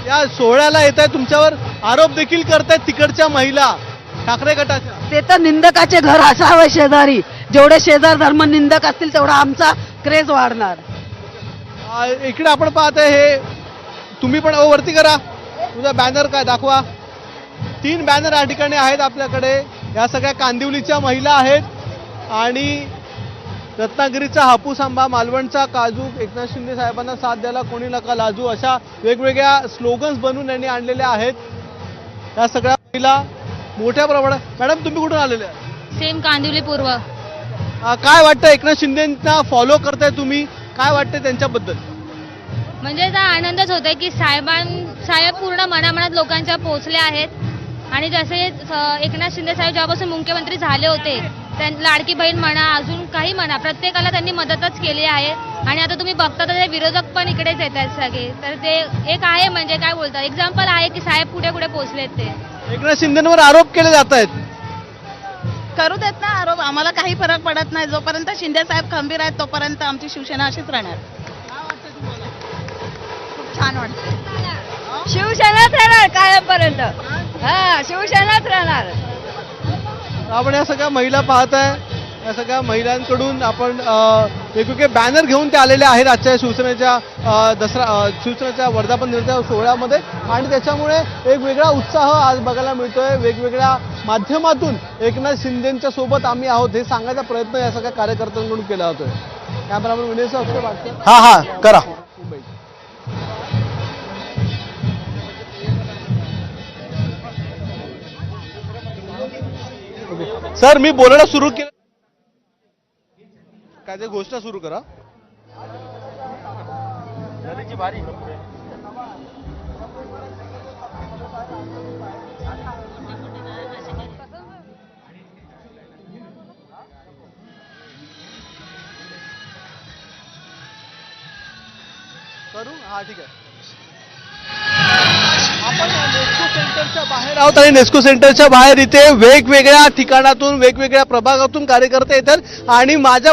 या सोहळ्याला येत आहे, तुमच्यावर आरोप देखील करतायत तिकडच्या महिला ठाकरे गटाच्या. ते तर निंदकाचे घर असावे शेजारी, जेवढे शेजार धर्म निंदक असतील तेवढा आमचा क्रेज वाढणार. इकडे आपण पाहतोय हे, तुम्ही पण वरती करा तुझा बॅनर, काय दाखवा. 3 बॅनर या ठिकाणी आहेत आपल्याकडे. या सगळ्या कांदिवलीच्या महिला आहेत आणि रत्नागिरीचा हापूस आंबा, मालवणचा काजू, एकनाथ शिंदे साहेबांना साथ द्यायला कोणी नका लाजू, अशा वेगवेगळ्या स्लोगन्स बनवून यांनी आणलेल्या आहेत. या सगळ्या महिला मोठ्या प्रमाणात. मॅडम तुम्ही कुठून आलेले आहे? सेम कांदिवली पूर्व. काय वाटतं, एकनाथ शिंदेंना फॉलो करताय तुम्ही, काय वाटतंय त्यांच्याबद्दल? म्हणजे हा आनंदच होतोय की साहेब पूर्ण मनामनात लोकांच्या पोहोचले आहेत. आणि जसे एकनाथ शिंदे साहेब जेव्हापासून मुख्यमंत्री झाले होते, लाडकी बहीण म्हणा, अजून काही म्हणा, प्रत्येकाला त्यांनी मदतच केली आहे. आणि आता तुम्ही बघता तर विरोधक पण इकडेच येत आहेत सगळे. तर ते एक आहे, म्हणजे काय बोलतात, एक्झाम्पल आहे की साहेब कुठे कुठे पोहोचलेत ते. एकनाथ शिंदेंवर आरोप केले जात आहेत. करू देत ना आरोप, आम्हाला काही फरक पडत नाही. जोपर्यंत शिंदे साहेब खंबीर आहेत तोपर्यंत आमची शिवसेना अशीच राहणार. खूप छान वाटतं. शिवसेनाच राहणार कायमपर्यंत. हा, शिवसेनाच राहणार. आपण या सगळ्या महिला पाहत आहे, या सगळ्या महिलांकडून आपण वेगवेगळे बॅनर घेऊन ते आलेले आहेत आजच्या शिवसेनेच्या वर्धापन दिनाच्या सोहळ्यामध्ये. आणि त्याच्यामुळे एक वेगळा उत्साह आज बघायला मिळतोय. वेगवेगळ्या माध्यमातून एकनाथ शिंदेच्या सोबत आम्ही आहोत हे सांगायचा प्रयत्न या सगळ्या कार्यकर्त्यांकडून केला जातोय. कॅमेरामन विनय वाटतं. हा करा. सर मी बोलणं सुरू केलं, काय ते घोषणा सुरू करा. करू, हा ठीक आहे. आपण नेस्को सेंटरच्या बाहेर आहोत आणि नेस्को सेंटरच्या बाहेर इथे वेगवेगळ्या ठिकाणातून, वेगवेगळ्या प्रभागातून कार्यकर्ते येतात आणि माझ्या